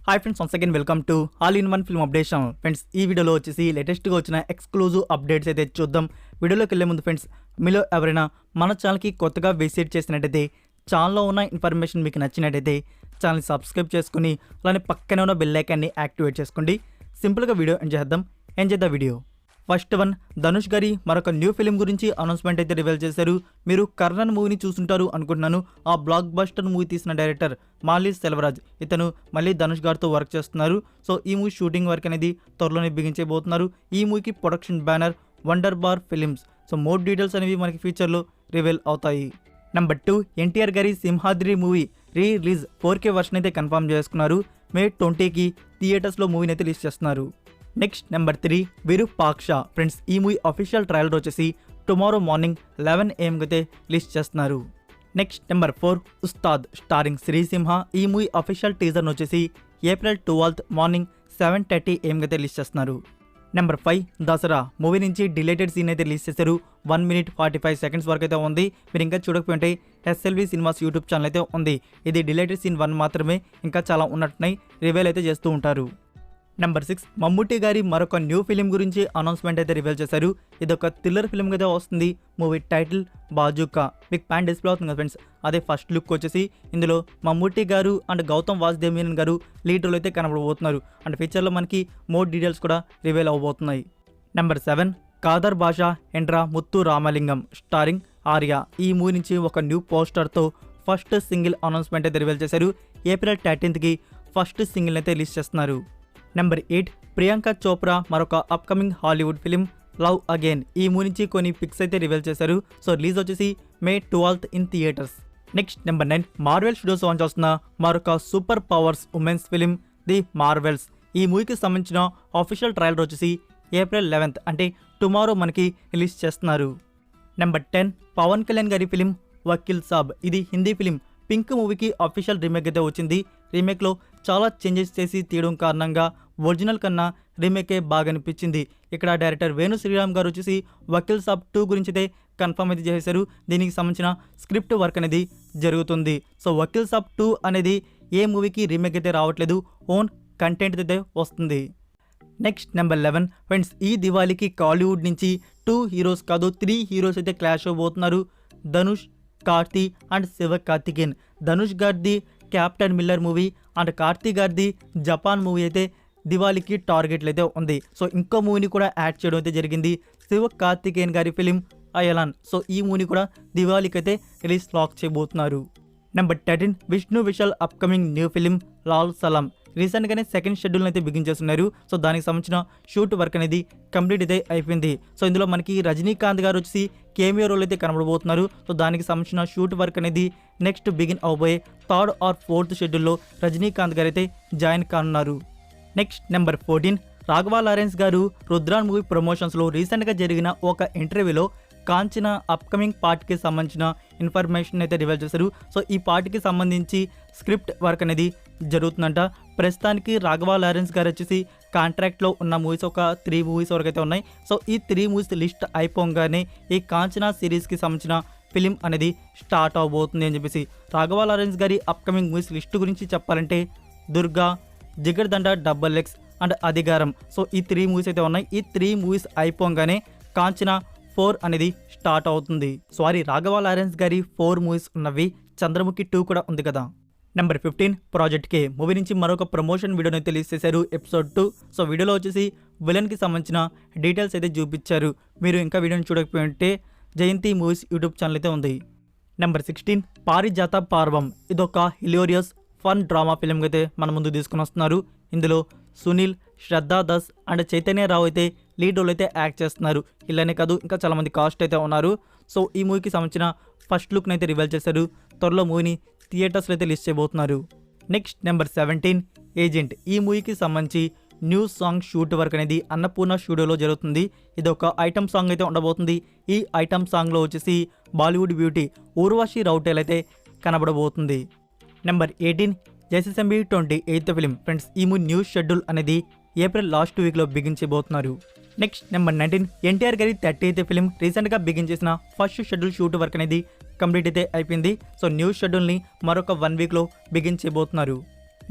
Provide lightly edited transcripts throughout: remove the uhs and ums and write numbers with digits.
Hi friends, once again welcome to all in one film updation. Friends, ఈ వీడియోలో వచ్చేసి లేటెస్ట్గా వచ్చిన ఎక్స్క్లూజివ్ అప్డేట్స్ అయితే చూద్దాం. వీడియోలోకి వెళ్ళే ముందు ఫ్రెండ్స్, మీలో ఎవరైనా మన ఛానల్కి కొత్తగా విజిట్ చేసినట్టయితే ఛానల్లో ఉన్న ఇన్ఫర్మేషన్ మీకు నచ్చినట్టయితే ఛానల్ని సబ్స్క్రైబ్ చేసుకుని అలానే పక్కనే ఉన్న బెల్ ఐకాన్ని యాక్టివేట్ చేసుకోండి. సింపుల్గా వీడియో ఎంజాయ్ చేద్దాం వీడియో. ఫస్ట్ వన్, ధనుష్ గారి మరొక న్యూ ఫిలిం గురించి అనౌన్స్మెంట్ అయితే రివీల్ చేశారు. మీరు కర్ణన్ మూవీని చూస్తుంటారు అనుకుంటున్నాను. ఆ బ్లాక్ బస్టర్ మూవీ తీసిన డైరెక్టర్ మాలి సెల్వరాజ్ ఇతను మళ్ళీ ధనుష్ గారితో వర్క్ చేస్తున్నారు. సో ఈ మూవీ షూటింగ్ వర్క్ అనేది త్వరలోనే బిగించబోతున్నారు. ఈ మూవీకి production banner Wonder Bar Films. So more details అనేవి మనకి ఫ్యూచర్లో రివీల్ అవుతాయి. నెంబర్ 2, ఎన్టీఆర్ గారి Simhadri movie release 4K version అయితే కన్ఫర్మ్ చేసుకున్నారు. May 20కి థియేటర్స్లో మూవీని అయితే రిలీజ్ చేస్తున్నారు. Next number 3, Virupaksha. ఫ్రెండ్స్, ఈ మూవీ అఫీషియల్ ట్రైలర్ వచ్చేసి టుమారో మార్నింగ్ 11 AM అయితే రిలీజ్ చేస్తున్నారు. Next number 4, Ustaad starring Sri Simha. ఈ మూవీ అఫీషియల్ టీజర్ను వచ్చేసి April 12 మార్నింగ్ 7:30 AM అయితే రిలీజ్ చేస్తున్నారు. నెంబర్ 5, దసరా మూవీ నుంచి డిలేటెడ్ సీన్ అయితే రిలీజ్ చేశారు. 1 minute 45 seconds వరకు అయితే ఉంది. మీరు ఇంకా చూడకపోతే SLV సినిమాస్ యూట్యూబ్ ఛానల్ అయితే ఉంది. ఇది డిలేటెడ్ సీన్ 1 మాత్రమే, ఇంకా చాలా ఉన్నట్టున్నాయి, రివీల్ అయితే చేస్తూ ఉంటారు. నెంబర్ 6, మమ్ముట్టి గారి మరొక న్యూ ఫిలిం గురించి అనౌన్స్మెంట్ అయితే రివీల్ చేశారు. ఇది ఒక థ్రిల్లర్ ఫిలిం అయితే వస్తుంది. Movie title bazooka. మీకు ప్యాన్ డిస్ప్లే అవుతుంది కదా ఫ్రెండ్స్, అదే ఫస్ట్ లుక్ వచ్చేసి. ఇందులో మమ్ముట్టి గారు అండ్ గౌతమ్ వాసుదేవన్ గారు లీడ్ రోల్ అయితే కనబడబోతున్నారు. అండ్ ఫ్యూచర్లో మనకి మోర్ డీటెయిల్స్ కూడా రివీల్ అవబోతున్నాయి. నెంబర్ 7, కాదర్ భాషా ఎండ్రా ముత్తు రామలింగం స్టారింగ్ ఆర్య. ఈ మూవీ నుంచి ఒక న్యూ పోస్టర్తో ఫస్ట్ సింగిల్ అనౌన్స్మెంట్ అయితే రివీల్ చేశారు. April 13కి ఫస్ట్ సింగిల్ అయితే రిలీజ్ చేస్తున్నారు. నెంబర్ 8, ప్రియాంక చోప్రా మరొక upcoming Hollywood film love again. ఈ మూవీ నుంచి కొన్ని పిక్స్ అయితే రివీల్ చేశారు. సో రిలీజ్ వచ్చేసి May 12 in theatres. Next number 9, Marvel studios launch చేస్తున్న మరొక super powers women's film the Marvel's. ఈ మూవీకి సంబంధించిన ఆఫీషియల్ ట్రైలర్ వచ్చేసి April 11 అంటే టుమారో మనకి రిలీజ్ చేస్తున్నారు. నెంబర్ 10, పవన్ కళ్యాణ్ గారి ఫిలిం వకీల్ సాబ్. ఇది హిందీ ఫిలిం. పింక్ మూవీకి అఫీషియల్ రీమేక్ అయితే వచ్చింది. రీమేక్లో చాలా చేంజెస్ చేసి తీయడం కారణంగా ఒరిజినల్ కన్నా రీమేకే బాగా అనిపించింది. ఇక్కడ డైరెక్టర్ వేణు శ్రీరామ్ గారు వచ్చేసి వకీల్ సాబ్ 2 గురించి అయితే కన్ఫర్మ్ అయితే చేశారు. దీనికి సంబంధించిన స్క్రిప్ట్ వర్క్ అనేది జరుగుతుంది. సో వకీల్ సాబ్ 2 అనేది ఏ మూవీకి రీమేక్ అయితే రావట్లేదు, ఓన్ కంటెంట్ అయితే వస్తుంది. నెక్స్ట్ నెంబర్ 11, ఫ్రెండ్స్, ఈ దివాళీకి కాలీవుడ్ నుంచి 2 హీరోస్ కాదు 3 హీరోస్ అయితే క్లాష్ అవబోతున్నారు. ధనుష్, కార్తీ అండ్ శివకార్తికేయన్. ధనుష్ గారిది captain Miller movie and Karthi గారిది జపాన్ మూవీ అయితే దివాళీకి టార్గెట్లు అయితే ఉంది. సో ఇంకో మూవీని కూడా యాడ్ చేయడం అయితే జరిగింది, శివకార్తికేయన్ గారి ఫిలిం అయలాన్. సో ఈ మూవీని కూడా దివాళీకి అయితే రిలీజ్ లాక్ చేయబోతున్నారు. నెంబర్ 13, Vishnu Vishal upcoming new film Lal Salaam. రీసెంట్గానే సెకండ్ షెడ్యూల్ అయితే బిగించేస్తున్నారు. సో దానికి సంబంధించిన షూట్ వర్క్ అనేది కంప్లీట్ అయితే అయిపోయింది. సో ఇందులో మనకి రజనీకాంత్ గారు వచ్చి కేమియో రోల్ అయితే కనబడబోతున్నారు. సో దానికి సంబంధించిన షూట్ వర్క్ అనేది నెక్స్ట్ బిగిన్ అవబోయే 3rd or 4th షెడ్యూల్లో రజనీకాంత్ గారు అయితే జాయిన్ కానున్నారు. నెక్స్ట్ నెంబర్ 14, రాఘవ లారెన్స్ గారు రుద్రాన్ మూవీ ప్రమోషన్స్లో రీసెంట్గా జరిగిన ఒక ఇంటర్వ్యూలో కాంచన అప్కమింగ్ పార్ట్కి సంబంధించిన ఇన్ఫర్మేషన్ అయితే రివీల్ చేశారు. సో ఈ పార్ట్కి సంబంధించి స్క్రిప్ట్ వర్క్ అనేది జరుగుతుందంట. ప్రస్తుతానికి రాఘవ లారెన్స్ గారు వచ్చేసి కాంట్రాక్ట్లో ఉన్న మూవీస్ ఒక 3 మూవీస్ వరకు అయితే ఉన్నాయి. సో ఈ 3 మూవీస్ లిస్ట్ అయిపోగానే ఈ కాంచన సిరీస్కి సంబంధించిన ఫిలిం అనేది స్టార్ట్ అవబోతుంది అని చెప్పేసి. రాఘవ లారెన్స్ గారి అప్కమింగ్ మూవీస్ లిస్ట్ గురించి చెప్పాలంటే దుర్గా, జిగర్దండ, XX అండ్ అధికారం. సో ఈ 3 మూవీస్ అయితే ఉన్నాయి. ఈ 3 మూవీస్ అయిపోగానే కాంచన 4 అనేది స్టార్ట్ అవుతుంది. రాఘవ లారెన్స్ గారి 4 మూవీస్ ఉన్నవి, చంద్రముఖి 2 కూడా ఉంది కదా. నెంబర్ 15, ప్రాజెక్ట్ K మూవీ నుంచి మరొక ప్రమోషన్ వీడియోని అయితే రిలీజ్ చేశారు, ఎపిసోడ్ 2. సో వీడియోలో వచ్చేసి విలన్కి సంబంధించిన డీటెయిల్స్ అయితే చూపించారు. మీరు ఇంకా వీడియోని చూడకపోతే జయంతి మూవీస్ యూట్యూబ్ ఛానల్ అయితే ఉంది. నెంబర్ 16, పారిజాత పర్వం. ఇదొక హిలేరియస్ ఫన్ డ్రామా ఫిలిం అయితే మన ముందు తీసుకుని వస్తున్నారు. ఇందులో సునీల్, శ్రద్ధా దాస్ అండ్ చైతన్య రావు అయితే లీడ్ రోల్ అయితే యాక్ట్ చేస్తున్నారు. ఇలానే కాదు, ఇంకా చాలామంది కాస్ట్ అయితే ఉన్నారు. సో ఈ మూవీకి సంబంధించిన ఫస్ట్ లుక్ని అయితే రివీల్ చేశారు. త్వరలో మూవీని థియేటర్స్లో అయితే రిలీజ్ చేయబోతున్నారు. Next number 17, agent. ఈ మూవీకి సంబంధించి న్యూ సాంగ్ షూట్ వర్క్ అనేది అన్నపూర్ణ స్టూడియోలో జరుగుతుంది. ఇది ఒక ఐటమ్ సాంగ్ అయితే ఉండబోతుంది. ఈ ఐటమ్ సాంగ్లో వచ్చేసి బాలీవుడ్ బ్యూటీ ఊర్వశి రౌటేల్ అయితే కనబడబోతుంది. Number 18, JSSMB 28th film. Friends, ఈ మూవీ న్యూ షెడ్యూల్ అనేది April లాస్ట్ వీక్లో బిగించబోతున్నారు. నెక్స్ట్ నెంబర్ 19, ఎన్టీఆర్ గారి 30th ఫిలిం రీసెంట్గా బిగిన్ చేసిన ఫస్ట్ షెడ్యూల్ షూట్ వర్క్ అనేది కంప్లీట్ అయితే అయిపోయింది. సో న్యూ షెడ్యూల్ని మరొక 1 వీక్లో బిగిన్ చేయబోతున్నారు.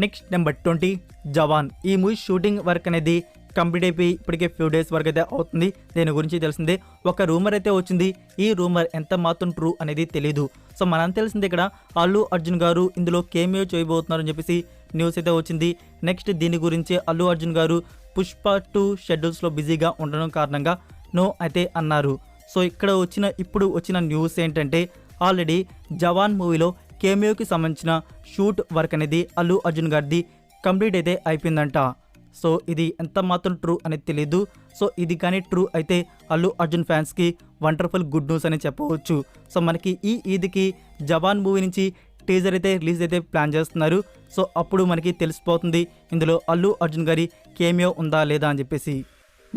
నెక్స్ట్ నెంబర్ 20, జవాన్. ఈ మూవీ షూటింగ్ వర్క్ అనేది కంప్లీట్ అయిపోయి ఇప్పటికే ఫ్యూ డేస్ వరకు అయితే అవుతుంది. దీని గురించి తెలిసిందే. ఒక రూమర్ అయితే వచ్చింది. ఈ రూమర్ ఎంత మాత్రం ట్రూ అనేది తెలీదు. సో మనం తెలిసింది ఇక్కడ అల్లు అర్జున్ గారు ఇందులో కేమియో చేయబోతున్నారు అని చెప్పేసి న్యూస్ అయితే వచ్చింది. నెక్స్ట్ దీని గురించి అల్లు అర్జున్ గారు పుష్ప 2 షెడ్యూల్స్లో బిజీగా ఉండడం కారణంగా నో అయితే అన్నారు. సో ఇక్కడ ఇప్పుడు వచ్చిన న్యూస్ ఏంటంటే ఆల్రెడీ జవాన్ మూవీలో కేమియోకి సంబంధించిన షూట్ వర్క్ అనేది అల్లు అర్జున్ గారిది కంప్లీట్ అయితే అయిపోయిందంట. సో ఇది ఎంత మాత్రం ట్రూ అనేది తెలీదు. సో ఇది కానీ ట్రూ అయితే అల్లు అర్జున్ ఫ్యాన్స్కి వండర్ఫుల్ గుడ్ న్యూస్ అని చెప్పవచ్చు. సో మనకి ఈ ఈద్కి జవాన్ మూవీ నుంచి టీజర్ అయితే రిలీజ్ అయితే ప్లాన్ చేస్తున్నారు. సో అప్పుడు మనకి తెలిసిపోతుంది ఇందులో అల్లు అర్జున్ గారి కేమియో ఉందా లేదా అని చెప్పేసి.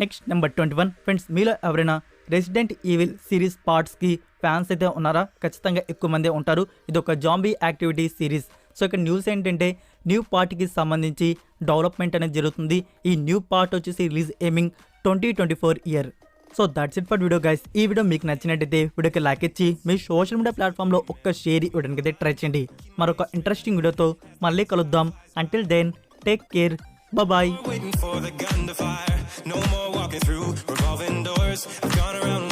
నెక్స్ట్ నెంబర్ 21 ఫ్రెండ్స్, మీలో ఎవరైనా రెసిడెంట్ ఈవిల్ సిరీస్ పార్ట్స్కి ఫ్యాన్స్ అయితే ఉన్నారా? ఖచ్చితంగా ఎక్కువ మందే ఉంటారు. ఇది ఒక జాంబీ యాక్టివిటీ సిరీస్. సో ఇక్కడ న్యూస్ ఏంటంటే న్యూ పార్ట్కి సంబంధించి డెవలప్మెంట్ అనేది జరుగుతుంది. ఈ న్యూ పార్ట్ వచ్చేసి release aiming 2024 year. So that's it for video guys. ఈ వీడియో మీకు నచ్చినట్టయితే వీడియోకి లైక్ ఇచ్చి మీ సోషల్ మీడియా ప్లాట్ఫామ్లో ఒక్క షేర్ ఇవ్వడానికి అయితే ట్రై చేయండి. మరొక ఇంట్రెస్టింగ్ వీడియోతో మళ్ళీ కలుద్దాం. Until then take care, bye. No more walking through revolving doors. I've gone around